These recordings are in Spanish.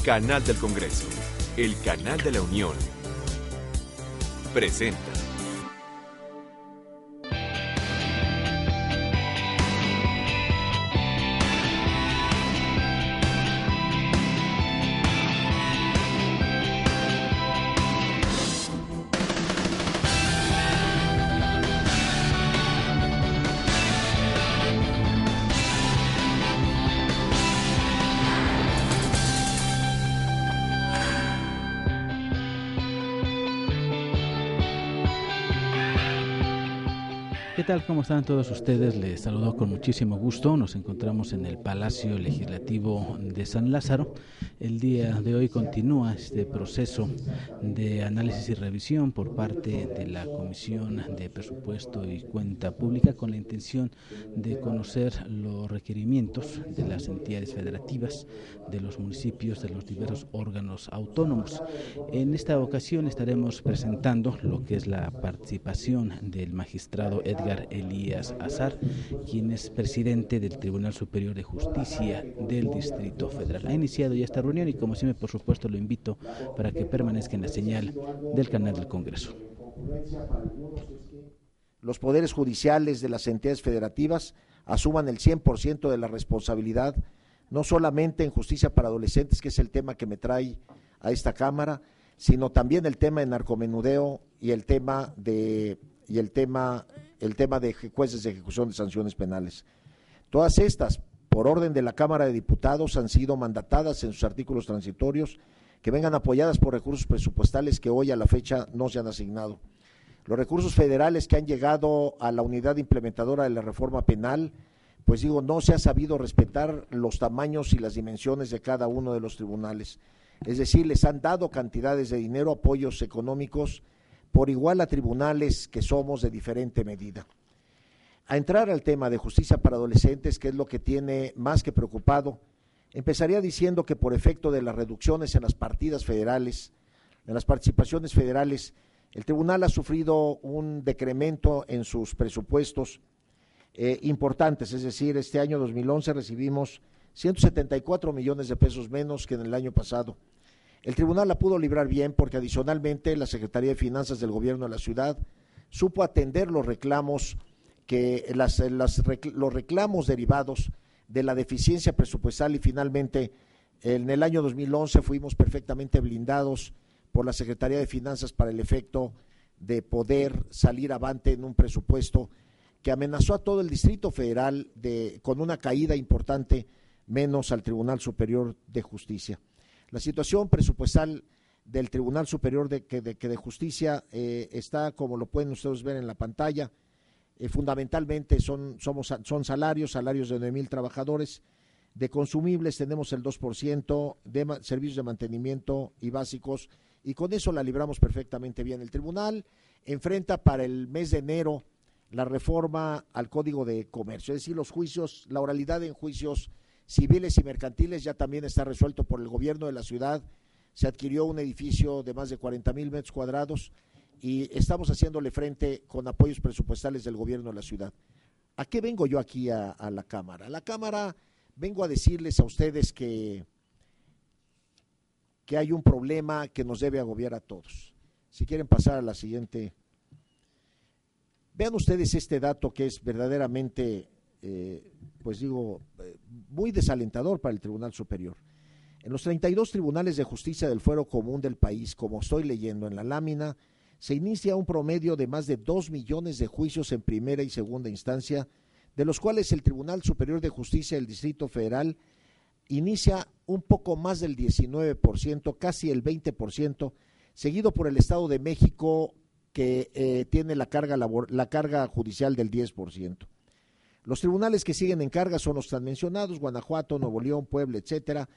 Canal del Congreso, el canal de la Unión, presenta. ¿Qué tal? ¿Cómo están todos ustedes? Les saludo con muchísimo gusto. Nos encontramos en el Palacio Legislativo de San Lázaro. El día de hoy continúa este proceso de análisis y revisión por parte de la Comisión de Presupuesto y Cuenta Pública con la intención de conocer los requerimientos de las entidades federativas, de los municipios, de los diversos órganos autónomos. En esta ocasión estaremos presentando lo que es la participación del magistrado Edgar Elías Azar, quien es presidente del Tribunal Superior de Justicia del Distrito Federal. Ha iniciado ya esta reunión y, como siempre, por supuesto, lo invito para que permanezca en la señal del canal del Congreso. Los poderes judiciales de las entidades federativas asuman el 100% de la responsabilidad, no solamente en justicia para adolescentes, que es el tema que me trae a esta Cámara, sino también el tema de narcomenudeo y el tema de jueces de ejecución de sanciones penales. Todas estas, por orden de la Cámara de Diputados, han sido mandatadas en sus artículos transitorios que vengan apoyadas por recursos presupuestales que hoy a la fecha no se han asignado. Los recursos federales que han llegado a la unidad implementadora de la reforma penal, pues digo, no se ha sabido respetar los tamaños y las dimensiones de cada uno de los tribunales. Es decir, les han dado cantidades de dinero, apoyos económicos, por igual a tribunales que somos de diferente medida. A entrar al tema de justicia para adolescentes, que es lo que tiene más que preocupado, empezaría diciendo que por efecto de las reducciones en las partidas federales, en las participaciones federales, el tribunal ha sufrido un decremento en sus presupuestos importantes, es decir, este año 2011 recibimos 174 millones de pesos menos que en el año pasado. El tribunal la pudo librar bien porque adicionalmente la Secretaría de Finanzas del Gobierno de la Ciudad supo atender los reclamos los reclamos derivados de la deficiencia presupuestal y finalmente en el año 2011 fuimos perfectamente blindados por la Secretaría de Finanzas para el efecto de poder salir avante en un presupuesto que amenazó a todo el Distrito Federal con una caída importante, menos al Tribunal Superior de Justicia. La situación presupuestal del Tribunal Superior de Justicia está, como lo pueden ustedes ver en la pantalla, fundamentalmente son salarios de 9,000 trabajadores, de consumibles tenemos el 2%, de servicios de mantenimiento y básicos, y con eso la libramos perfectamente bien. El tribunal enfrenta para el mes de enero la reforma al Código de Comercio, es decir, los juicios, la oralidad en juicios civiles y mercantiles ya también está resuelto por el gobierno de la ciudad. Se adquirió un edificio de más de 40,000 metros cuadrados y estamos haciéndole frente con apoyos presupuestales del gobierno de la ciudad. ¿A qué vengo yo aquí a la Cámara? A la Cámara vengo a decirles a ustedes que hay un problema que nos debe agobiar a todos. Si quieren pasar a la siguiente. Vean ustedes este dato que es verdaderamente muy desalentador para el Tribunal Superior. En los 32 tribunales de justicia del fuero común del país, como estoy leyendo en la lámina, se inicia un promedio de más de 2 millones de juicios en primera y segunda instancia, de los cuales el Tribunal Superior de Justicia del Distrito Federal inicia un poco más del 19%, casi el 20%, seguido por el Estado de México, que tiene la carga judicial del 10%. Los tribunales que siguen en carga son los tan mencionados, Guanajuato, Nuevo León, Puebla, etcétera,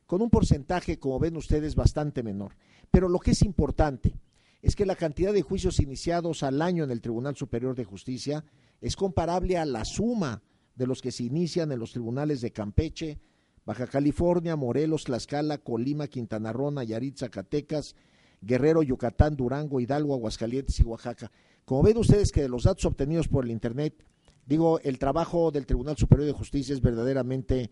con un porcentaje, como ven ustedes, bastante menor. Pero lo que es importante es que la cantidad de juicios iniciados al año en el Tribunal Superior de Justicia es comparable a la suma de los que se inician en los tribunales de Campeche, Baja California, Morelos, Tlaxcala, Colima, Quintana Roo, Nayarit, Zacatecas, Guerrero, Yucatán, Durango, Hidalgo, Aguascalientes y Oaxaca. Como ven ustedes que de los datos obtenidos por el Internet, el trabajo del Tribunal Superior de Justicia es verdaderamente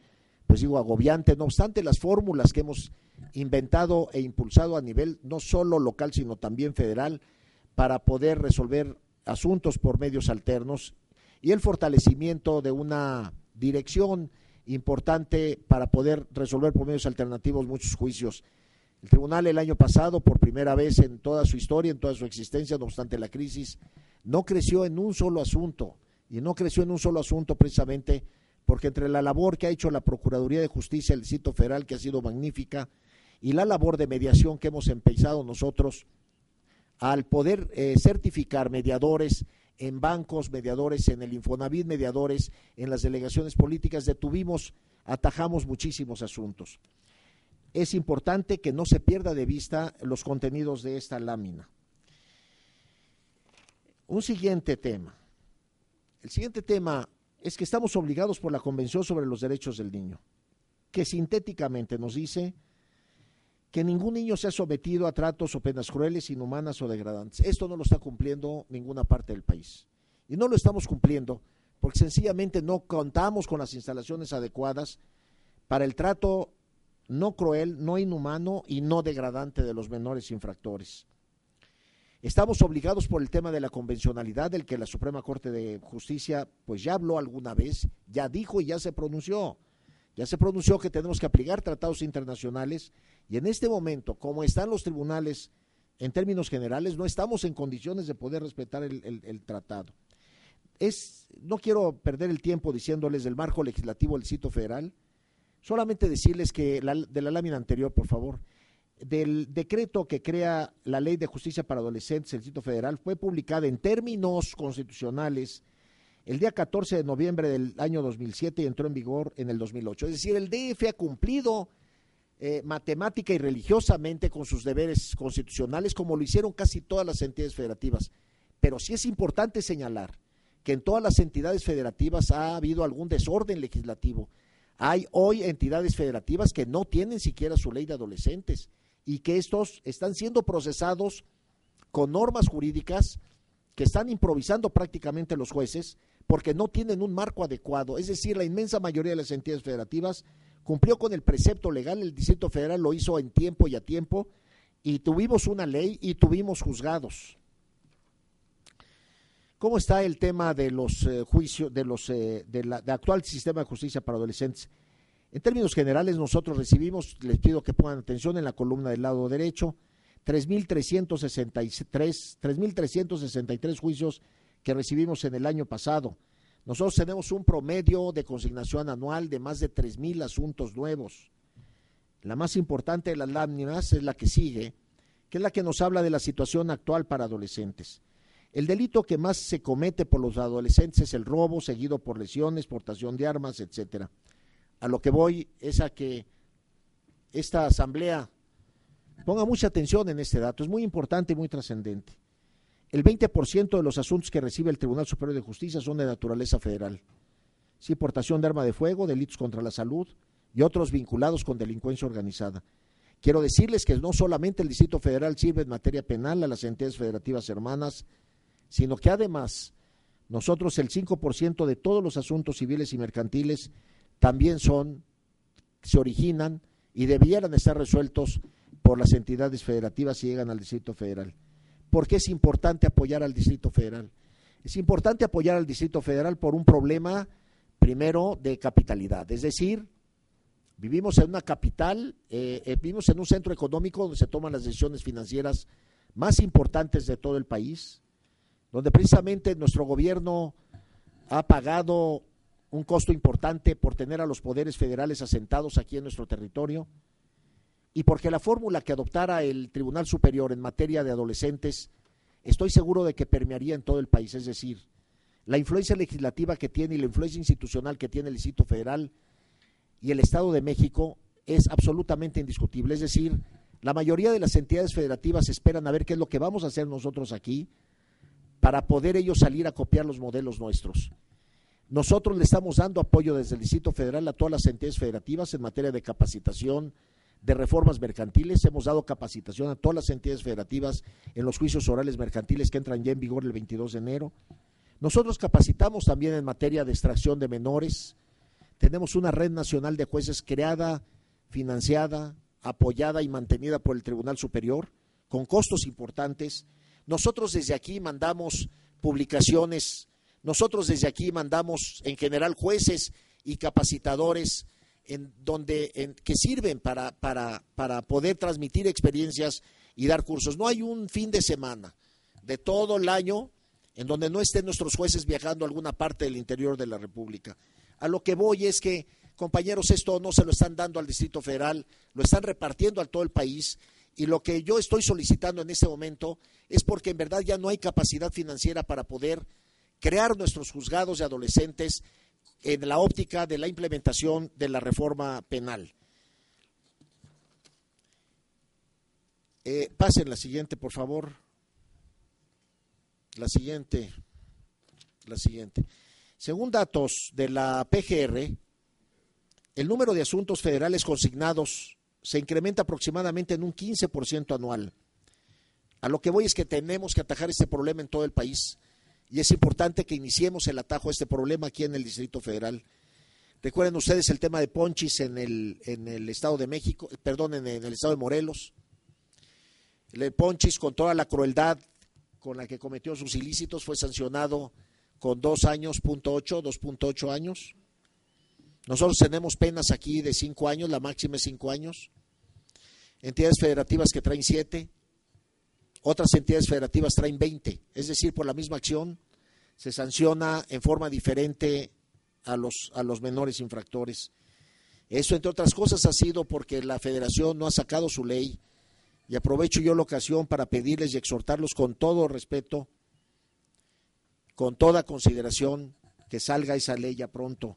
pues digo, agobiante. No obstante, las fórmulas que hemos inventado e impulsado a nivel no solo local, sino también federal, para poder resolver asuntos por medios alternos, y el fortalecimiento de una dirección importante para poder resolver por medios alternativos muchos juicios. El tribunal el año pasado, por primera vez en toda su historia, en toda su existencia, no obstante la crisis, no creció en un solo asunto, y no creció en un solo asunto precisamente porque entre la labor que ha hecho la Procuraduría de Justicia del Distrito Federal, que ha sido magnífica, y la labor de mediación que hemos empezado nosotros, al poder certificar mediadores en bancos, mediadores en el Infonavit, mediadores en las delegaciones políticas, atajamos muchísimos asuntos. Es importante que no se pierda de vista los contenidos de esta lámina. Un siguiente tema. El siguiente tema es que estamos obligados por la Convención sobre los Derechos del Niño, que sintéticamente nos dice que ningún niño sea sometido a tratos o penas crueles, inhumanas o degradantes. Esto no lo está cumpliendo ninguna parte del país. Y no lo estamos cumpliendo porque sencillamente no contamos con las instalaciones adecuadas para el trato no cruel, no inhumano y no degradante de los menores infractores. Estamos obligados por el tema de la convencionalidad, del que la Suprema Corte de Justicia pues ya habló alguna vez, ya dijo y ya se pronunció que tenemos que aplicar tratados internacionales, y en este momento, como están los tribunales en términos generales, no estamos en condiciones de poder respetar el tratado. No quiero perder el tiempo diciéndoles del marco legislativo del Distrito Federal, solamente decirles que de la lámina anterior, por favor, del decreto que crea la Ley de Justicia para Adolescentes del Distrito Federal, fue publicada en términos constitucionales el día 14 de noviembre del año 2007 y entró en vigor en el 2008. Es decir, el DF ha cumplido matemática y religiosamente con sus deberes constitucionales, como lo hicieron casi todas las entidades federativas. Pero sí es importante señalar que en todas las entidades federativas ha habido algún desorden legislativo. Hay hoy entidades federativas que no tienen siquiera su ley de adolescentes y que estos están siendo procesados con normas jurídicas que están improvisando prácticamente los jueces porque no tienen un marco adecuado. Es decir, la inmensa mayoría de las entidades federativas cumplió con el precepto legal, el Distrito Federal lo hizo en tiempo y a tiempo, y tuvimos una ley y tuvimos juzgados. ¿Cómo está el tema de los juicios, del actual sistema de justicia para adolescentes? En términos generales, nosotros recibimos, les pido que pongan atención en la columna del lado derecho, 3,363 juicios que recibimos en el año pasado. Nosotros tenemos un promedio de consignación anual de más de 3,000 asuntos nuevos. La más importante de las láminas es la que sigue, que es la que nos habla de la situación actual para adolescentes. El delito que más se comete por los adolescentes es el robo, seguido por lesiones, portación de armas, etcétera. A lo que voy es a que esta asamblea ponga mucha atención en este dato, es muy importante y muy trascendente. El 20% de los asuntos que recibe el Tribunal Superior de Justicia son de naturaleza federal. Sí, portación de arma de fuego, delitos contra la salud y otros vinculados con delincuencia organizada. Quiero decirles que no solamente el Distrito Federal sirve en materia penal a las entidades federativas hermanas, sino que además nosotros el 5% de todos los asuntos civiles y mercantiles también se originan y debieran estar resueltos por las entidades federativas si llegan al Distrito Federal. ¿Por qué es importante apoyar al Distrito Federal? Es importante apoyar al Distrito Federal por un problema, primero, de capitalidad, es decir, vivimos en una capital, vivimos en un centro económico donde se toman las decisiones financieras más importantes de todo el país, donde precisamente nuestro gobierno ha pagado un costo importante por tener a los poderes federales asentados aquí en nuestro territorio, y porque la fórmula que adoptara el Tribunal Superior en materia de adolescentes, estoy seguro de que permearía en todo el país. Es decir, la influencia legislativa que tiene y la influencia institucional que tiene el Distrito Federal y el Estado de México es absolutamente indiscutible. Es decir, la mayoría de las entidades federativas esperan a ver qué es lo que vamos a hacer nosotros aquí para poder ellos salir a copiar los modelos nuestros. Nosotros le estamos dando apoyo desde el Distrito Federal a todas las entidades federativas en materia de capacitación, de reformas mercantiles. Hemos dado capacitación a todas las entidades federativas en los juicios orales mercantiles que entran ya en vigor el 22 de enero. Nosotros capacitamos también en materia de extracción de menores, tenemos una red nacional de jueces creada, financiada, apoyada y mantenida por el Tribunal Superior, con costos importantes. Nosotros desde aquí mandamos publicaciones, nosotros desde aquí mandamos en general jueces y capacitadores que sirven para poder transmitir experiencias y dar cursos. No hay un fin de semana de todo el año en donde no estén nuestros jueces viajando a alguna parte del interior de la República. A lo que voy es que, compañeros, esto no se lo están dando al Distrito Federal, lo están repartiendo a todo el país, y lo que yo estoy solicitando en este momento es porque en verdad ya no hay capacidad financiera para poder crear nuestros juzgados de adolescentes en la óptica de la implementación de la reforma penal. Pasen la siguiente, por favor. La siguiente. Según datos de la PGR, el número de asuntos federales consignados se incrementa aproximadamente en un 15% anual. A lo que voy es que tenemos que atajar este problema en todo el país, y es importante que iniciemos el atajo a este problema aquí en el Distrito Federal. Recuerden ustedes el tema de Ponchis en el Estado de México, en el Estado de Morelos. El Ponchis, con toda la crueldad con la que cometió sus ilícitos, fue sancionado con 2.8 años. Nosotros tenemos penas aquí de 5 años, la máxima es 5 años. Entidades federativas que traen 7, otras entidades federativas traen 20. Es decir, por la misma acción se sanciona en forma diferente a los menores infractores. Eso, entre otras cosas, ha sido porque la Federación no ha sacado su ley, y aprovecho yo la ocasión para pedirles y exhortarlos con todo respeto, con toda consideración, que salga esa ley ya pronto,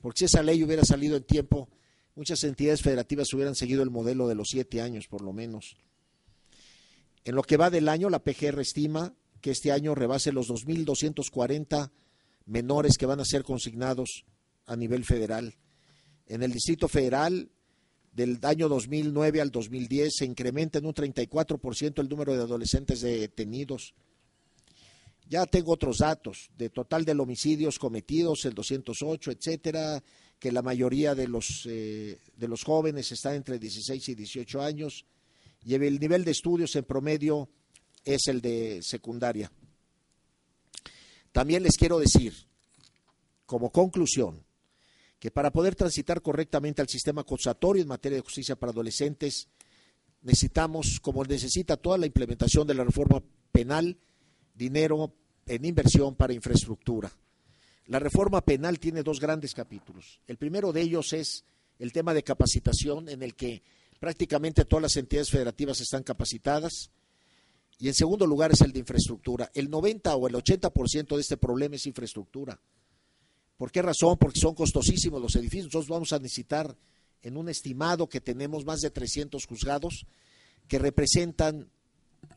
porque si esa ley hubiera salido en tiempo, muchas entidades federativas hubieran seguido el modelo de los 7 años por lo menos. En lo que va del año, la PGR estima que este año rebase los 2.240 menores que van a ser consignados a nivel federal. En el Distrito Federal, del año 2009 al 2010, se incrementa en un 34% el número de adolescentes detenidos. Ya tengo otros datos, de total de homicidios cometidos, el 208, etcétera, que la mayoría de los jóvenes están entre 16 y 18 años, y el nivel de estudios en promedio es el de secundaria. También les quiero decir, como conclusión, que para poder transitar correctamente al sistema acusatorio en materia de justicia para adolescentes, necesitamos, como necesita toda la implementación de la reforma penal, dinero en inversión para infraestructura. La reforma penal tiene 2 grandes capítulos. El primero de ellos es el tema de capacitación, en el que prácticamente todas las entidades federativas están capacitadas, y en segundo lugar es el de infraestructura. El 90 o el 80% de este problema es infraestructura. ¿Por qué razón? Porque son costosísimos los edificios. Nosotros vamos a necesitar, en un estimado que tenemos, más de 300 juzgados que representan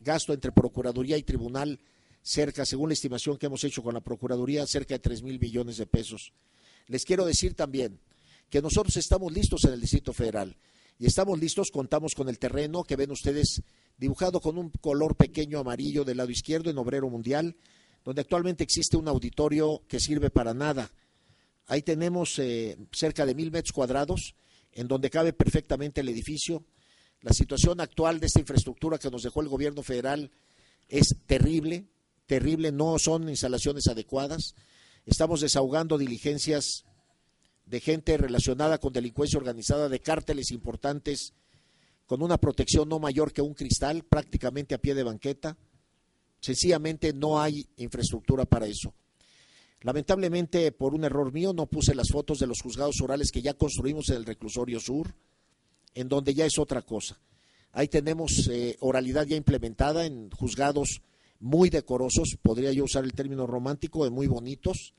gasto entre Procuraduría y Tribunal cerca, según la estimación que hemos hecho con la Procuraduría, cerca de 3,000 billones de pesos. Les quiero decir también que nosotros estamos listos en el Distrito Federal, y estamos listos, contamos con el terreno que ven ustedes dibujado con un color pequeño amarillo del lado izquierdo en Obrero Mundial, donde actualmente existe un auditorio que sirve para nada. Ahí tenemos cerca de 1,000 metros cuadrados, en donde cabe perfectamente el edificio. La situación actual de esta infraestructura que nos dejó el gobierno federal es terrible, no son instalaciones adecuadas. Estamos desahogando diligencias de gente relacionada con delincuencia organizada, de cárteles importantes, con una protección no mayor que un cristal, prácticamente a pie de banqueta. Sencillamente no hay infraestructura para eso. Lamentablemente, por un error mío, no puse las fotos de los juzgados orales que ya construimos en el Reclusorio Sur, en donde ya es otra cosa. Ahí tenemos oralidad ya implementada en juzgados muy decorosos, podría yo usar el término romántico, de muy bonitos,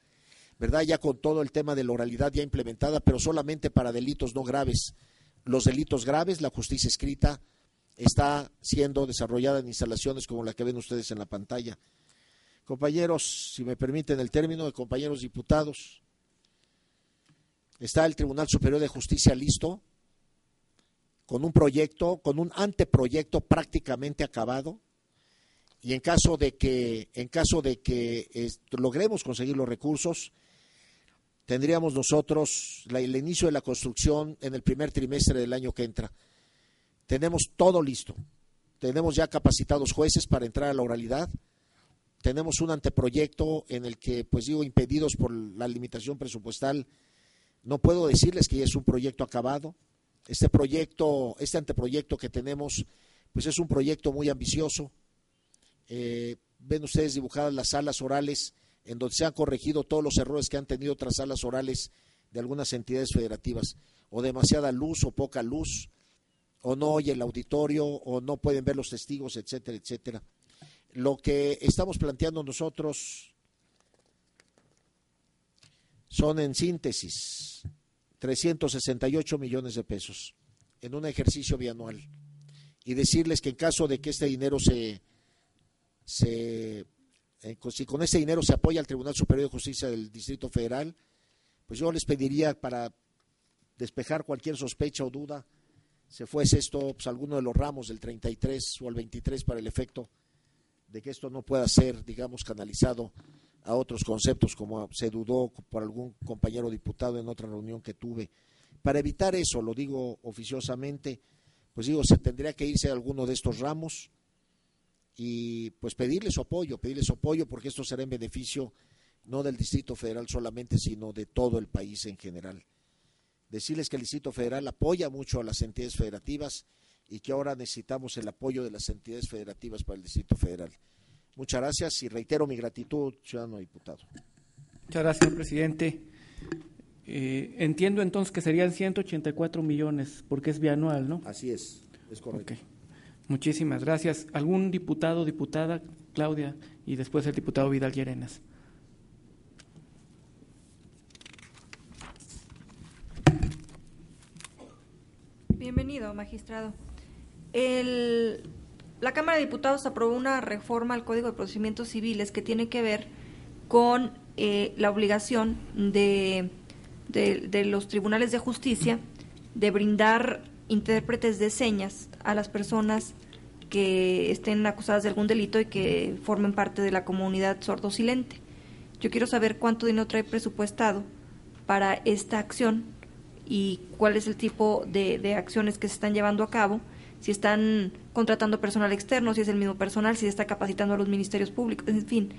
¿verdad? Ya con todo el tema de la oralidad ya implementada, pero solamente para delitos no graves. Los delitos graves, la justicia escrita está siendo desarrollada en instalaciones como la que ven ustedes en la pantalla. Compañeros, si me permiten el término, de compañeros diputados, está el Tribunal Superior de Justicia listo, con un proyecto, con un anteproyecto prácticamente acabado, y en caso de que logremos conseguir los recursos, tendríamos nosotros el inicio de la construcción en el primer trimestre del año que entra. Tenemos todo listo. Tenemos ya capacitados jueces para entrar a la oralidad. Tenemos un anteproyecto en el que, pues digo, impedidos por la limitación presupuestal, no puedo decirles que ya es un proyecto acabado. Este anteproyecto que tenemos, pues es un proyecto muy ambicioso. Ven ustedes dibujadas las salas orales en donde se han corregido todos los errores que han tenido otras salas orales de algunas entidades federativas, o demasiada luz o poca luz, o no oye el auditorio, o no pueden ver los testigos, etcétera, etcétera. Lo que estamos planteando nosotros son, en síntesis, 368 millones de pesos en un ejercicio bianual. Y decirles que en caso de que este dinero si con este dinero se apoya al Tribunal Superior de Justicia del Distrito Federal, pues yo les pediría, para despejar cualquier sospecha o duda, se fuese esto pues alguno de los ramos del 33 o el 23 para el efecto de que esto no pueda ser, digamos, canalizado a otros conceptos, como se dudó por algún compañero diputado en otra reunión que tuve. Para evitar eso, lo digo oficiosamente, pues digo, se tendría que irse a alguno de estos ramos y pues pedirles su apoyo, porque esto será en beneficio no del Distrito Federal solamente, sino de todo el país en general. Decirles que el Distrito Federal apoya mucho a las entidades federativas y que ahora necesitamos el apoyo de las entidades federativas para el Distrito Federal. Muchas gracias y reitero mi gratitud, ciudadano diputado. Muchas gracias, señor presidente. Entiendo entonces que serían 184 millones, porque es bianual, ¿no? Así es correcto. Okay. Muchísimas gracias. ¿Algún diputado, diputada, Claudia, y después el diputado Vidal Llerenas? Bienvenido, magistrado. La Cámara de Diputados aprobó una reforma al Código de Procedimientos Civiles que tiene que ver con la obligación de los tribunales de justicia de brindar intérpretes de señas a las personas que estén acusadas de algún delito y que formen parte de la comunidad sordo-silente. Yo quiero saber cuánto dinero trae presupuestado para esta acción y cuál es el tipo de acciones que se están llevando a cabo, si están contratando personal externo, si es el mismo personal, si se está capacitando a los ministerios públicos, en fin,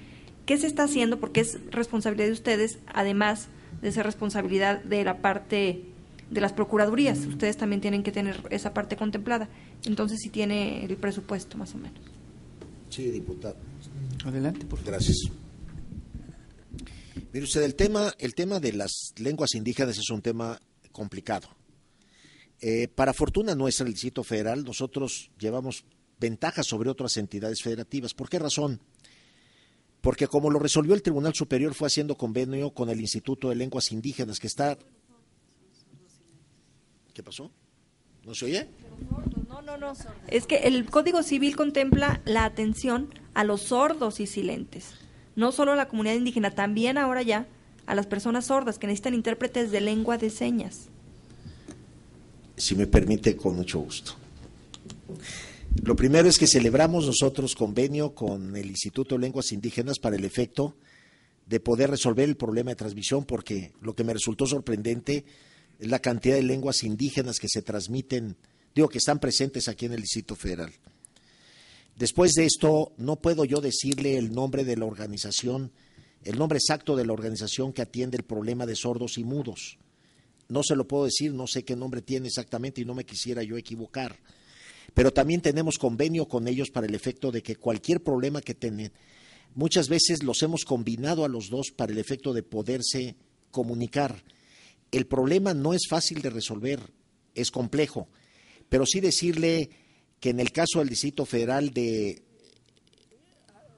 ¿qué se está haciendo? Porque es responsabilidad de ustedes, además de ser responsabilidad de la parte de las procuradurías. Ustedes también tienen que tener esa parte contemplada. Entonces, si tiene el presupuesto, más o menos. Sí, diputado. Adelante, por favor. Gracias. Mire usted, el tema de las lenguas indígenas es un tema complicado. Para fortuna nuestra, el Distrito Federal, nosotros llevamos ventajas sobre otras entidades federativas. ¿Por qué razón? Porque como lo resolvió el Tribunal Superior, fue haciendo convenio con el Instituto de Lenguas Indígenas, que está... ¿Qué pasó? ¿No se oye? No. Es que el Código Civil contempla la atención a los sordos y silentes. No solo a la comunidad indígena, también ahora ya a las personas sordas que necesitan intérpretes de lengua de señas. Si me permite, con mucho gusto. Lo primero es que celebramos nosotros convenio con el Instituto de Lenguas Indígenas para el efecto de poder resolver el problema de transmisión, porque lo que me resultó sorprendente es la cantidad de lenguas indígenas que se transmiten, que están presentes aquí en el Distrito Federal. Después de esto, no puedo yo decirle el nombre de la organización, el nombre exacto de la organización que atiende el problema de sordos y mudos. No se lo puedo decir, no sé qué nombre tiene exactamente y no me quisiera yo equivocar. Pero también tenemos convenio con ellos para el efecto de que cualquier problema que tienen, muchas veces los hemos combinado a los dos para el efecto de poderse comunicar. El problema no es fácil de resolver, es complejo, pero sí decirle que en el caso del Distrito Federal, de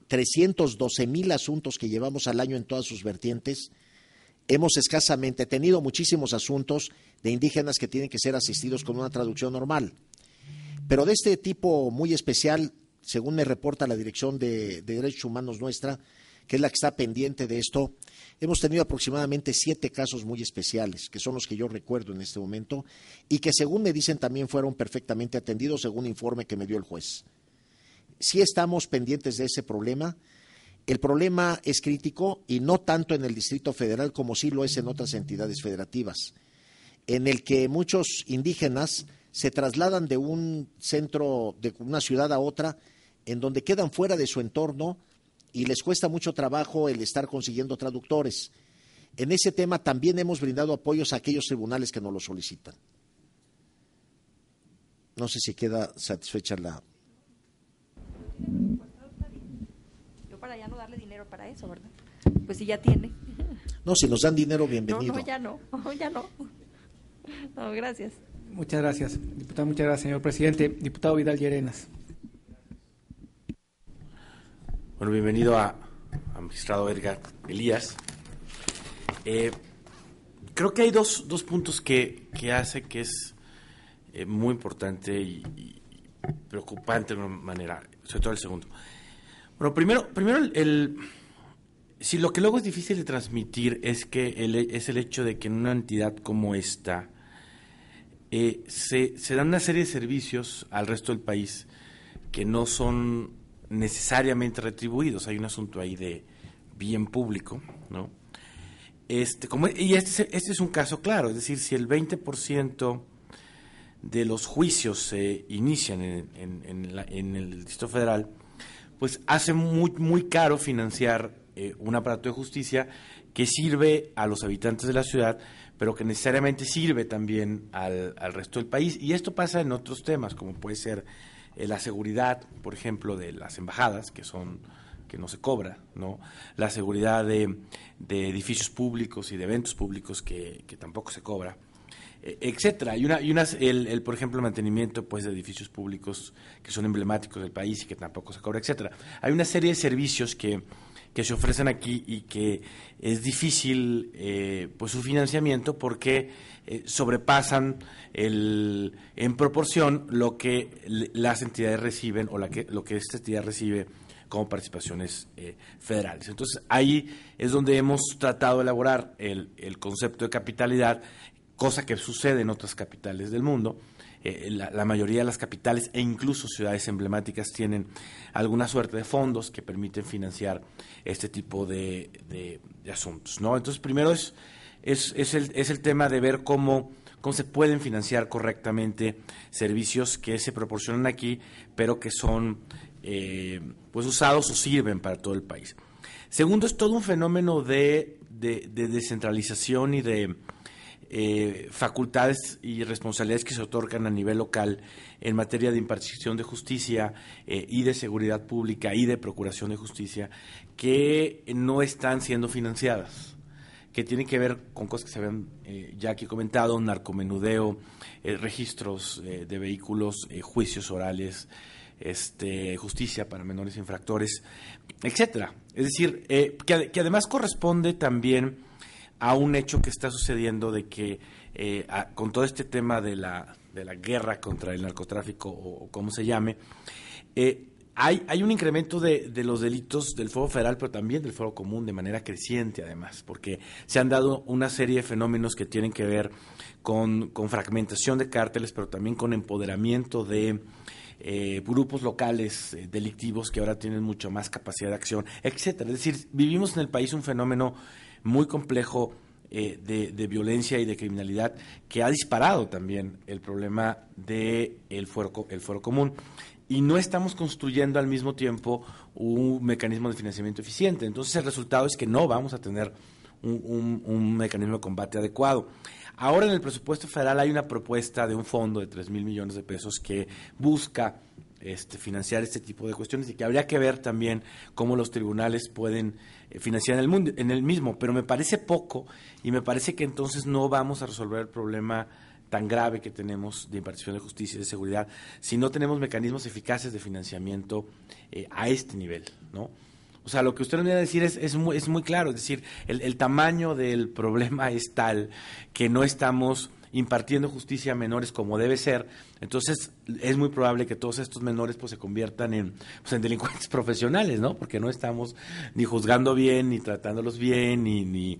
312,000 asuntos que llevamos al año en todas sus vertientes, hemos escasamente tenido muchísimos asuntos de indígenas que tienen que ser asistidos con una traducción normal. Pero de este tipo muy especial, según me reporta la Dirección de Derechos Humanos nuestra, que es la que está pendiente de esto, hemos tenido aproximadamente 7 casos muy especiales, que son los que yo recuerdo en este momento, y que según me dicen también fueron perfectamente atendidos según informe que me dio el juez. Sí estamos pendientes de ese problema el problema es crítico y no tanto en el Distrito Federal como sí lo es en otras entidades federativas, en el que muchos indígenas se trasladan de un centro, de una ciudad a otra, en donde quedan fuera de su entorno y les cuesta mucho trabajo el estar consiguiendo traductores. En ese tema también hemos brindado apoyos a aquellos tribunales que nos lo solicitan. No sé si queda satisfecha la... Yo para ya no darle dinero para eso, ¿verdad? Pues si ya tiene. No, si nos dan dinero, bienvenido. No, ya no, ya no. No, gracias. Muchas gracias, diputado. Muchas gracias, señor presidente. Diputado Vidal Llerenas. Bueno, bienvenido a magistrado Edgar Elías. Creo que hay dos puntos que hace que es muy importante y preocupante de una manera, sobre todo el segundo. Bueno, primero si lo que luego es difícil de transmitir es que es el hecho de que en una entidad como esta se dan una serie de servicios al resto del país que no son necesariamente retribuidos. Hay un asunto ahí de bien público, ¿no? Este es un caso claro, es decir, si el 20% de los juicios se inician en el Distrito Federal, pues hace muy caro financiar un aparato de justicia que sirve a los habitantes de la ciudad, pero que necesariamente sirve también al resto del país. Y esto pasa en otros temas, como puede ser la seguridad, por ejemplo, de las embajadas, que no se cobra, ¿no? La seguridad de edificios públicos y de eventos públicos que tampoco se cobra, etcétera. Por ejemplo, el mantenimiento pues de edificios públicos que son emblemáticos del país y que tampoco se cobra, etcétera. Hay una serie de servicios que se ofrecen aquí y que es difícil pues su financiamiento porque sobrepasan en proporción lo que las entidades reciben o lo que esta entidad recibe como participaciones federales. Entonces, ahí es donde hemos tratado de elaborar el concepto de capitalidad, cosa que sucede en otras capitales del mundo. La mayoría de las capitales e incluso ciudades emblemáticas tienen alguna suerte de fondos que permiten financiar este tipo de asuntos, ¿no? Entonces, primero es el tema de ver cómo se pueden financiar correctamente servicios que se proporcionan aquí, pero que son pues usados o sirven para todo el país. Segundo, es todo un fenómeno de descentralización y de facultades y responsabilidades que se otorgan a nivel local en materia de impartición de justicia y de seguridad pública y de procuración de justicia que no están siendo financiadas, que tienen que ver con cosas que se habían ya aquí comentado: narcomenudeo, registros de vehículos, juicios orales, justicia para menores infractores, etcétera. Es decir, que además corresponde también a un hecho que está sucediendo de que con todo este tema de la guerra contra el narcotráfico o como se llame, hay un incremento de los delitos del fuero federal, pero también del fuero común de manera creciente además, porque se han dado una serie de fenómenos que tienen que ver con fragmentación de cárteles, pero también con empoderamiento de grupos locales delictivos que ahora tienen mucho más capacidad de acción, etcétera. Es decir, vivimos en el país un fenómeno muy complejo de violencia y de criminalidad que ha disparado también el problema del fuero común, y no estamos construyendo al mismo tiempo un mecanismo de financiamiento eficiente. Entonces el resultado es que no vamos a tener un mecanismo de combate adecuado. Ahora en el presupuesto federal hay una propuesta de un fondo de 3,000 millones de pesos que busca financiar este tipo de cuestiones, y que habría que ver también cómo los tribunales pueden financiar en el mismo, pero me parece poco, y me parece que entonces no vamos a resolver el problema tan grave que tenemos de impartición de justicia y de seguridad si no tenemos mecanismos eficaces de financiamiento a este nivel, ¿no? O sea, lo que usted nos viene a decir es muy claro, es decir, el tamaño del problema es tal que no estamos impartiendo justicia a menores como debe ser. Entonces es muy probable que todos estos menores pues se conviertan en delincuentes profesionales, ¿no? Porque no estamos ni juzgando bien, ni tratándolos bien, ni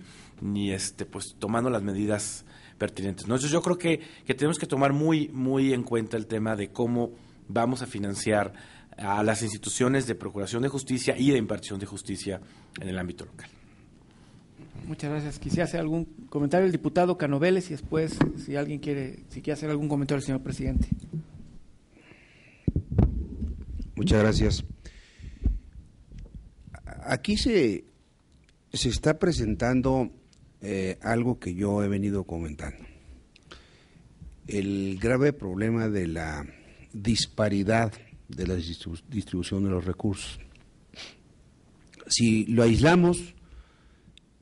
pues tomando las medidas pertinentes, ¿no? Entonces yo creo que tenemos que tomar muy en cuenta el tema de cómo vamos a financiar a las instituciones de procuración de justicia y de impartición de justicia en el ámbito local. Muchas gracias. Quisiera hacer algún comentario el diputado Canoveles y después, si alguien quiere hacer algún comentario, señor presidente. Muchas gracias. Aquí se está presentando algo que yo he venido comentando. El grave problema de la disparidad de la distribución de los recursos. Si lo aislamos,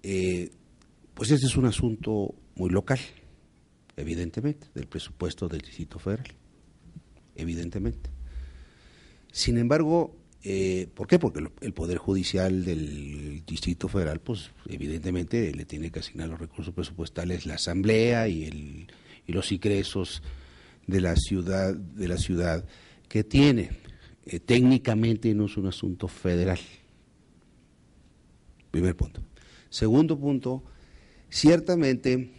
pues este es un asunto muy local, evidentemente, del presupuesto del Distrito Federal, evidentemente. Sin embargo, ¿por qué? Porque el Poder Judicial del Distrito Federal, pues evidentemente le tiene que asignar los recursos presupuestales la Asamblea y los ingresos de la ciudad que tiene. Técnicamente no es un asunto federal. Primer punto. Segundo punto, ciertamente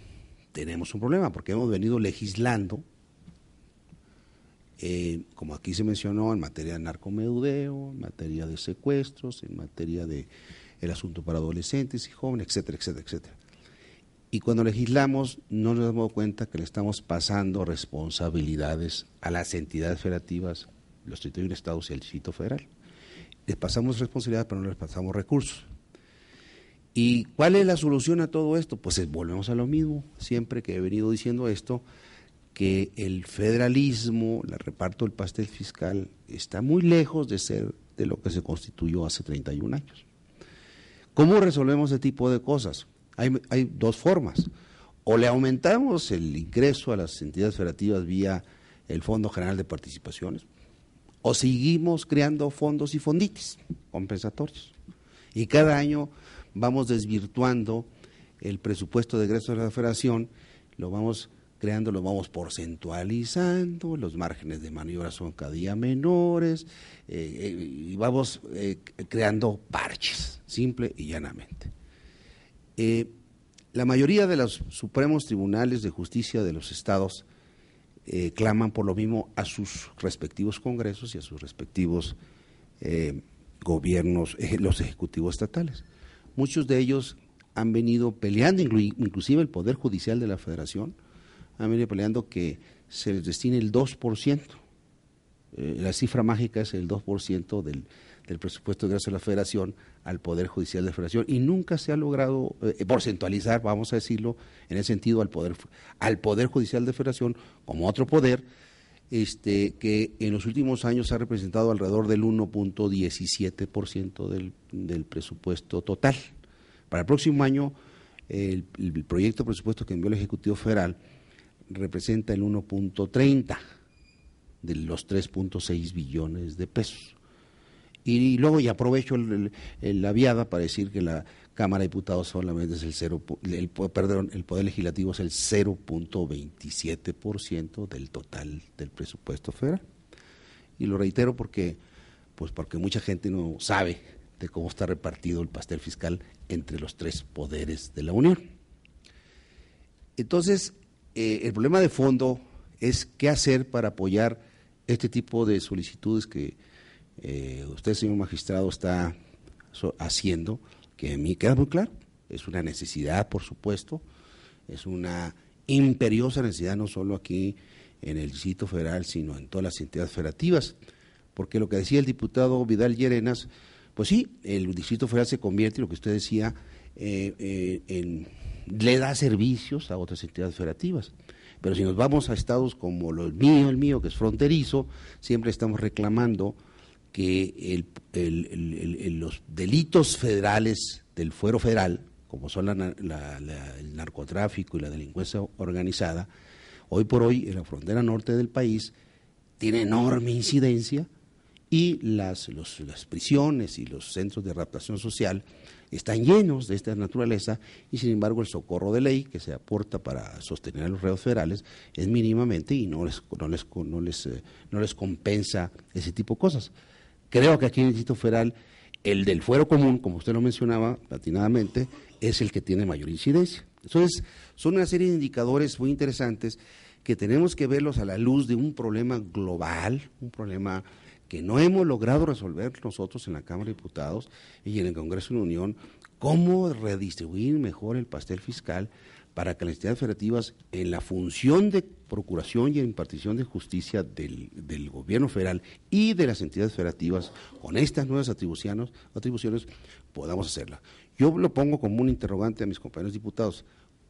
tenemos un problema porque hemos venido legislando, como aquí se mencionó, en materia de narcomenudeo, en materia de secuestros, en materia de el asunto para adolescentes y jóvenes, etcétera, etcétera, etcétera. Y cuando legislamos no nos damos cuenta que le estamos pasando responsabilidades a las entidades federativas, los 31 estados y el Distrito Federal. Les pasamos responsabilidades, pero no les pasamos recursos. ¿Y cuál es la solución a todo esto? Pues volvemos a lo mismo, siempre que he venido diciendo esto, que el federalismo, el reparto del pastel fiscal, está muy lejos de ser de lo que se constituyó hace 31 años. ¿Cómo resolvemos ese tipo de cosas? Hay dos formas. O le aumentamos el ingreso a las entidades federativas vía el Fondo General de Participaciones, o seguimos creando fondos y fonditis compensatorios. Y cada año vamos desvirtuando el presupuesto de egresos de la Federación, lo vamos creando, lo vamos porcentualizando, los márgenes de maniobra son cada día menores, y vamos creando parches, simple y llanamente. La mayoría de los supremos tribunales de justicia de los estados claman por lo mismo a sus respectivos congresos y a sus respectivos gobiernos, los ejecutivos estatales. Muchos de ellos han venido peleando, inclusive el Poder Judicial de la Federación, han venido peleando que se les destine el 2%. La cifra mágica es el 2% del presupuesto de egresos de la Federación al Poder Judicial de la Federación, y nunca se ha logrado porcentualizar, vamos a decirlo, en ese sentido al Poder Judicial de la Federación como otro poder, que en los últimos años ha representado alrededor del 1.17% del presupuesto total. Para el próximo año, el proyecto de presupuesto que envió el Ejecutivo Federal representa el 1.30% de los 3.6 billones de pesos. Y luego, y aprovecho la viada para decir que la Cámara de Diputados solamente es el Poder Legislativo es el 0.27% del total del presupuesto federal. Y lo reitero porque mucha gente no sabe de cómo está repartido el pastel fiscal entre los tres poderes de la Unión. Entonces, el problema de fondo es qué hacer para apoyar este tipo de solicitudes que usted, señor magistrado, está haciendo, que a mí queda muy claro. Es una necesidad, por supuesto, es una imperiosa necesidad, no solo aquí en el Distrito Federal, sino en todas las entidades federativas, porque lo que decía el diputado Vidal Llerenas, pues sí, el Distrito Federal se convierte, lo que usted decía, le da servicios a otras entidades federativas. Pero si nos vamos a estados como el mío, que es fronterizo, siempre estamos reclamando que los delitos federales del fuero federal, como son el narcotráfico y la delincuencia organizada, hoy por hoy en la frontera norte del país tiene enorme incidencia, y las prisiones y los centros de readaptación social están llenos de esta naturaleza, y sin embargo el socorro de ley que se aporta para sostener a los reos federales es mínimamente y no les compensa ese tipo de cosas. Creo que aquí en el Distrito Federal el del fuero común, como usted lo mencionaba atinadamente, es el que tiene mayor incidencia. Entonces, son una serie de indicadores muy interesantes que tenemos que verlos a la luz de un problema global, un problema que no hemos logrado resolver nosotros en la Cámara de Diputados y en el Congreso de la Unión, cómo redistribuir mejor el pastel fiscal para que las entidades federativas, en la función de procuración y impartición de justicia del gobierno federal y de las entidades federativas, con estas nuevas atribuciones, podamos hacerla. Yo lo pongo como un interrogante a mis compañeros diputados,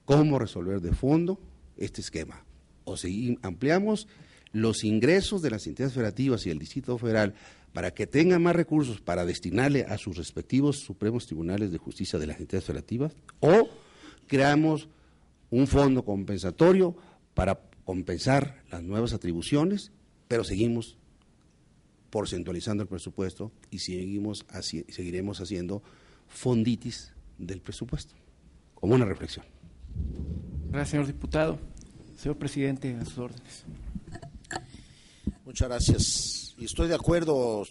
¿cómo resolver de fondo este esquema? O si ampliamos los ingresos de las entidades federativas y el Distrito Federal para que tengan más recursos para destinarle a sus respectivos supremos tribunales de justicia de las entidades federativas, o creamos un fondo compensatorio para compensar las nuevas atribuciones, pero seguimos porcentualizando el presupuesto y seguiremos haciendo fonditis del presupuesto, como una reflexión. Gracias, señor diputado. Señor presidente, a sus órdenes. Muchas gracias. Y estoy de acuerdo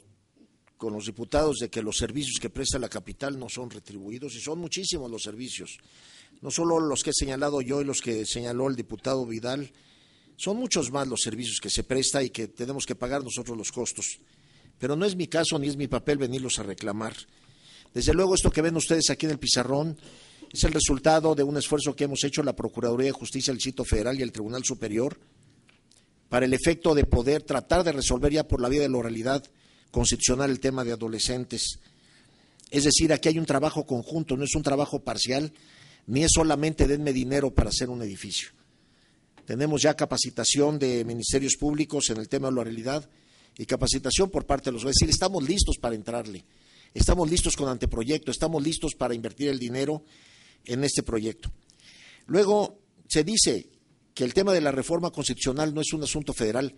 con los diputados de que los servicios que presta la capital no son retribuidos, y son muchísimos los servicios, no solo los que he señalado yo y los que señaló el diputado Vidal, son muchos más los servicios que se presta y que tenemos que pagar nosotros los costos, pero no es mi caso ni es mi papel venirlos a reclamar. Desde luego esto que ven ustedes aquí en el pizarrón es el resultado de un esfuerzo que hemos hecho la Procuraduría de Justicia del Distrito Federal y el Tribunal Superior para el efecto de poder tratar de resolver ya por la vía de la oralidad constitucional el tema de adolescentes. Es decir, aquí hay un trabajo conjunto, no es un trabajo parcial, ni es solamente denme dinero para hacer un edificio. Tenemos ya capacitación de ministerios públicos en el tema de la oralidad y capacitación por parte de los jueces. Es decir, estamos listos para entrarle, estamos listos con anteproyecto, estamos listos para invertir el dinero en este proyecto. Luego se dice que el tema de la reforma constitucional no es un asunto federal,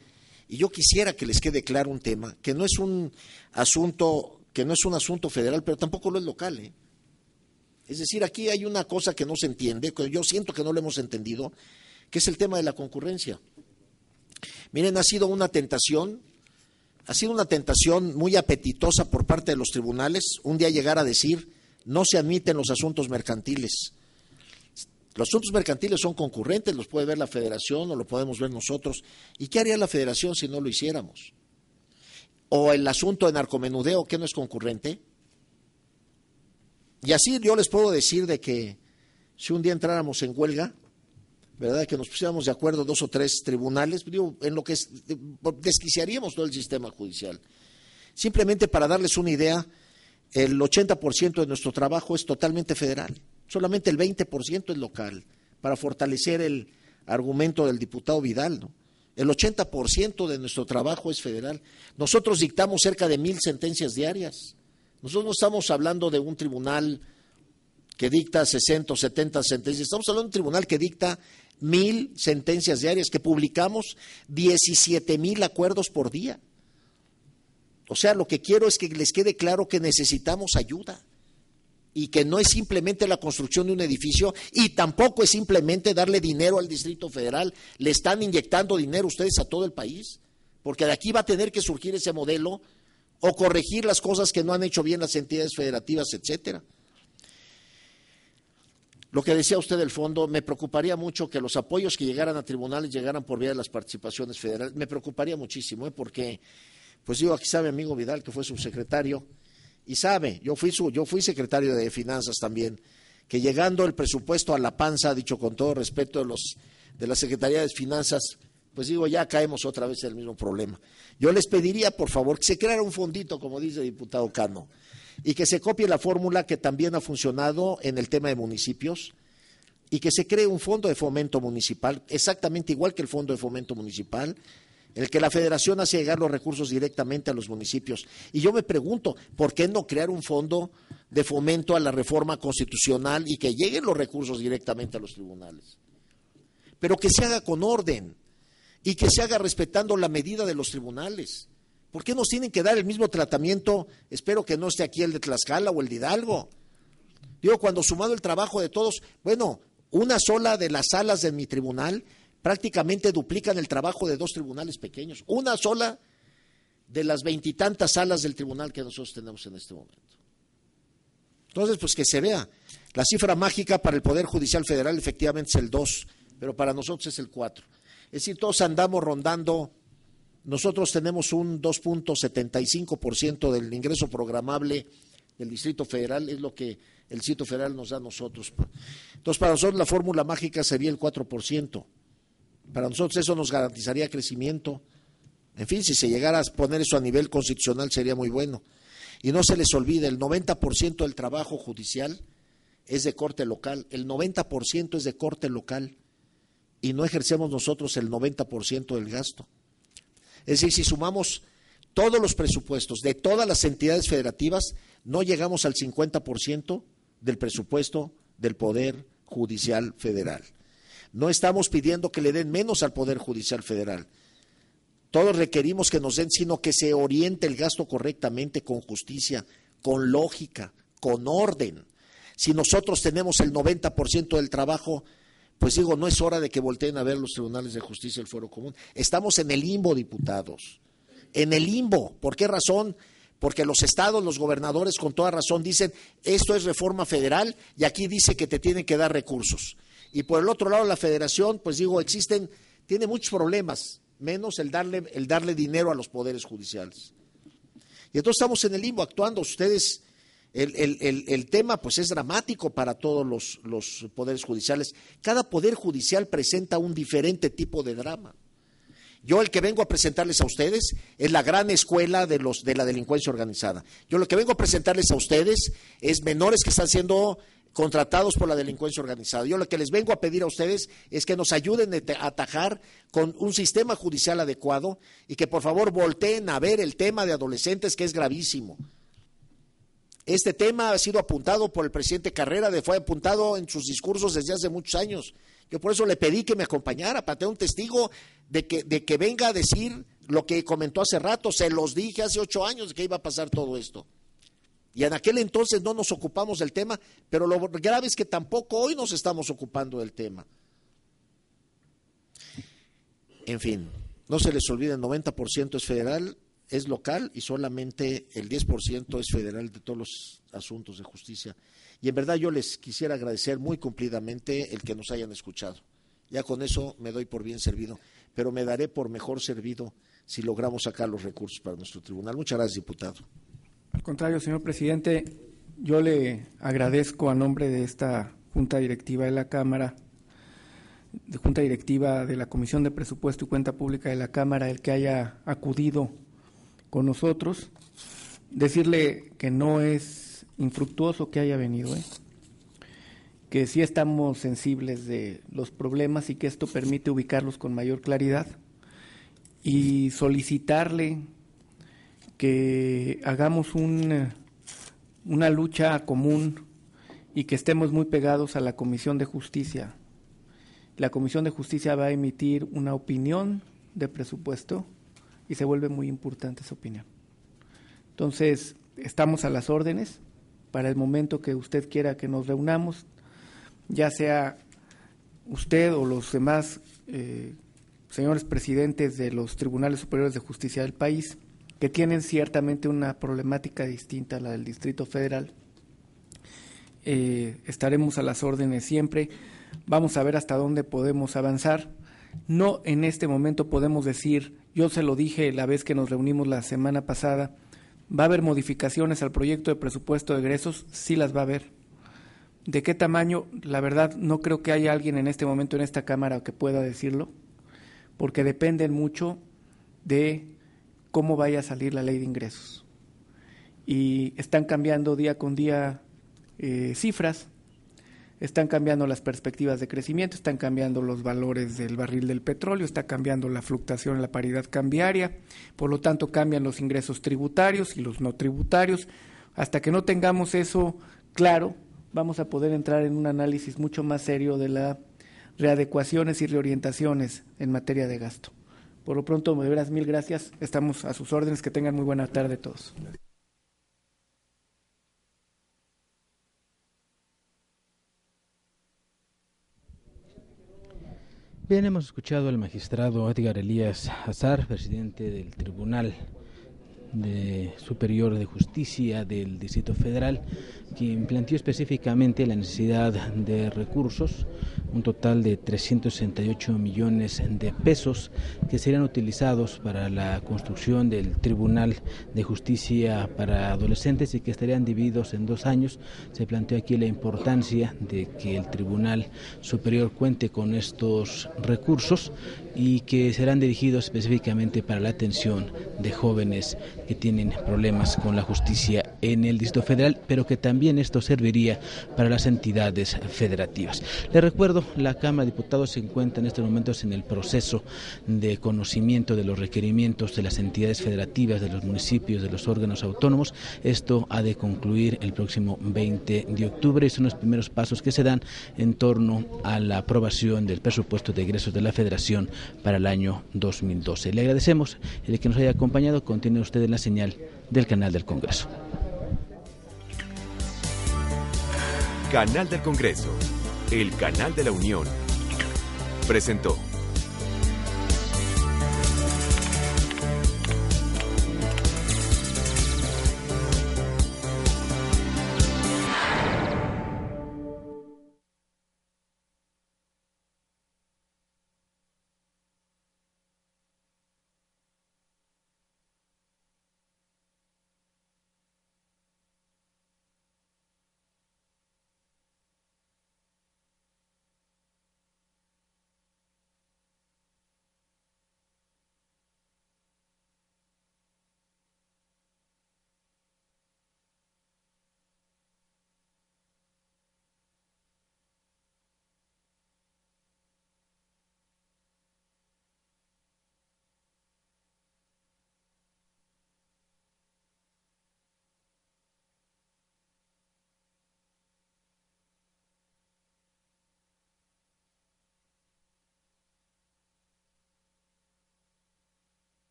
y yo quisiera que les quede claro un tema, que no es un asunto federal, pero tampoco lo es local, Es decir, aquí hay una cosa que no se entiende, que yo siento que no lo hemos entendido, que es el tema de la concurrencia. Miren, ha sido una tentación muy apetitosa por parte de los tribunales, un día llegar a decir, no se admiten los asuntos mercantiles. Los asuntos mercantiles son concurrentes, los puede ver la Federación o lo podemos ver nosotros. ¿Y qué haría la Federación si no lo hiciéramos? O el asunto de narcomenudeo, ¿qué no es concurrente? Y así yo les puedo decir de que si un día entráramos en huelga, ¿verdad?, que nos pusiéramos de acuerdo 2 o 3 tribunales, digo, en lo que desquiciaríamos todo el sistema judicial. Simplemente para darles una idea, el 80% de nuestro trabajo es totalmente federal, solamente el 20% es local, para fortalecer el argumento del diputado Vidal, ¿no? El 80% de nuestro trabajo es federal. Nosotros dictamos cerca de 1,000 sentencias diarias. Nosotros no estamos hablando de un tribunal que dicta 60 o 70 sentencias, estamos hablando de un tribunal que dicta 1,000 sentencias diarias, que publicamos 17,000 acuerdos por día. O sea, lo que quiero es que les quede claro que necesitamos ayuda y que no es simplemente la construcción de un edificio y tampoco es simplemente darle dinero al Distrito Federal. Le están inyectando dinero ustedes a todo el país, porque de aquí va a tener que surgir ese modelo o corregir las cosas que no han hecho bien las entidades federativas, etcétera. Lo que decía usted del fondo, me preocuparía mucho que los apoyos que llegaran a tribunales llegaran por vía de las participaciones federales. Me preocuparía muchísimo, porque, pues digo, aquí sabe mi amigo Vidal, que fue subsecretario, y sabe, yo fui secretario de Finanzas también, que llegando el presupuesto a la panza, dicho con todo respeto de la Secretaría de Finanzas, pues digo, ya caemos otra vez en el mismo problema. Yo les pediría, por favor, que se creara un fondito, como dice el diputado Cano, y que se copie la fórmula que también ha funcionado en el tema de municipios, y que se cree un fondo de fomento municipal, exactamente igual que el fondo de fomento municipal, en el que la Federación hace llegar los recursos directamente a los municipios. Y yo me pregunto, ¿por qué no crear un fondo de fomento a la reforma constitucional y que lleguen los recursos directamente a los tribunales? Pero que se haga con orden y que se haga respetando la medida de los tribunales. ¿Por qué nos tienen que dar el mismo tratamiento? Espero que no esté aquí el de Tlaxcala o el de Hidalgo. Digo, cuando sumado el trabajo de todos, bueno, una sola de las salas de mi tribunal prácticamente duplican el trabajo de 2 tribunales pequeños. Una sola de las 20 y tantas salas del tribunal que nosotros tenemos en este momento. Entonces, pues que se vea. La cifra mágica para el Poder Judicial Federal efectivamente es el 2, pero para nosotros es el 4. Es decir, todos andamos rondando nosotros tenemos un 2.75% del ingreso programable del Distrito Federal, es lo que el Distrito Federal nos da a nosotros. Entonces, para nosotros la fórmula mágica sería el 4%. Para nosotros eso nos garantizaría crecimiento. En fin, si se llegara a poner eso a nivel constitucional sería muy bueno. Y no se les olvide, el 90% del trabajo judicial es de corte local, el 90% es de corte local y no ejercemos nosotros el 90% del gasto. Es decir, si sumamos todos los presupuestos de todas las entidades federativas, no llegamos al 50% del presupuesto del Poder Judicial Federal. No estamos pidiendo que le den menos al Poder Judicial Federal. Todos requerimos que nos den, sino que se oriente el gasto correctamente, con justicia, con lógica, con orden. Si nosotros tenemos el 90% del trabajo, pues digo, no es hora de que volteen a ver los tribunales de justicia, el fuero común. Estamos en el limbo, diputados, en el limbo. ¿Por qué razón? Porque los estados, los gobernadores con toda razón dicen, esto es reforma federal y aquí dice que te tienen que dar recursos. Y por el otro lado la federación, pues digo, tiene muchos problemas, menos el darle dinero a los poderes judiciales. Y entonces estamos en el limbo actuando. Ustedes, el tema pues es dramático para todos los poderes judiciales. Cada poder judicial presenta un diferente tipo de drama. Yo el que vengo a presentarles a ustedes es la gran escuela de la delincuencia organizada. Yo lo que vengo a presentarles a ustedes es menores que están siendo contratados por la delincuencia organizada. Yo lo que les vengo a pedir a ustedes es que nos ayuden a atajar con un sistema judicial adecuado y que por favor volteen a ver el tema de adolescentes, que es gravísimo. Este tema ha sido apuntado por el presidente Carrera, fue apuntado en sus discursos desde hace muchos años. Yo por eso le pedí que me acompañara para tener un testigo de que venga a decir lo que comentó hace rato. Se los dije hace 8 años de que iba a pasar todo esto. Y en aquel entonces no nos ocupamos del tema, pero lo grave es que tampoco hoy nos estamos ocupando del tema. En fin, no se les olvide, el 90% es federal, es local y solamente el 10% es federal de todos los asuntos de justicia. Y en verdad yo les quisiera agradecer muy cumplidamente el que nos hayan escuchado. Ya con eso me doy por bien servido, pero me daré por mejor servido si logramos sacar los recursos para nuestro tribunal. Muchas gracias, diputado. Al contrario, señor presidente, yo le agradezco a nombre de esta Junta Directiva de la Cámara, Junta Directiva de la Comisión de Presupuesto y Cuenta Pública de la Cámara, el que haya acudido con nosotros, decirle que no es infructuoso que haya venido, que sí estamos sensibles de los problemas y que esto permite ubicarlos con mayor claridad, y solicitarle que hagamos una lucha común y que estemos muy pegados a la Comisión de Justicia. La Comisión de Justicia va a emitir una opinión de presupuesto y se vuelve muy importante esa opinión. Entonces, estamos a las órdenes para el momento que usted quiera que nos reunamos, ya sea usted o los demás señores presidentes de los tribunales superiores de justicia del país, que tienen ciertamente una problemática distinta a la del Distrito Federal. Estaremos a las órdenes siempre. Vamos a ver hasta dónde podemos avanzar. No en este momento podemos decir, yo se lo dije la vez que nos reunimos la semana pasada, ¿va a haber modificaciones al proyecto de presupuesto de egresos? Sí las va a haber. ¿De qué tamaño? La verdad, no creo que haya alguien en este momento en esta Cámara que pueda decirlo, porque dependen mucho de cómo vaya a salir la ley de ingresos. Y están cambiando día con día cifras, están cambiando las perspectivas de crecimiento, están cambiando los valores del barril del petróleo, está cambiando la fluctuación en la paridad cambiaria, por lo tanto cambian los ingresos tributarios y los no tributarios. Hasta que no tengamos eso claro, vamos a poder entrar en un análisis mucho más serio de las readecuaciones y reorientaciones en materia de gasto. Por lo pronto, de veras, mil gracias. Estamos a sus órdenes. Que tengan muy buena tarde todos. Bien, hemos escuchado al magistrado Edgar Elías Azar, presidente del Tribunal Superior de Justicia del Distrito Federal, quien planteó específicamente la necesidad de recursos, un total de 368 millones de pesos que serían utilizados para la construcción del Tribunal de Justicia para Adolescentes y que estarían divididos en 2 años. Se planteó aquí la importancia de que el Tribunal Superior cuente con estos recursos y que serán dirigidos específicamente para la atención de jóvenes que tienen problemas con la justicia en el Distrito Federal, pero que también esto serviría para las entidades federativas. Les recuerdo, la Cámara de Diputados se encuentra en estos momentos en el proceso de conocimiento de los requerimientos de las entidades federativas, de los municipios, de los órganos autónomos. Esto ha de concluir el próximo 20 de octubre y son los primeros pasos que se dan en torno a la aprobación del presupuesto de egresos de la Federación para el año 2012. Le agradecemos el que nos haya acompañado. Continúe usted en la señal del canal del Congreso. Canal del Congreso, el canal de la Unión, presentó.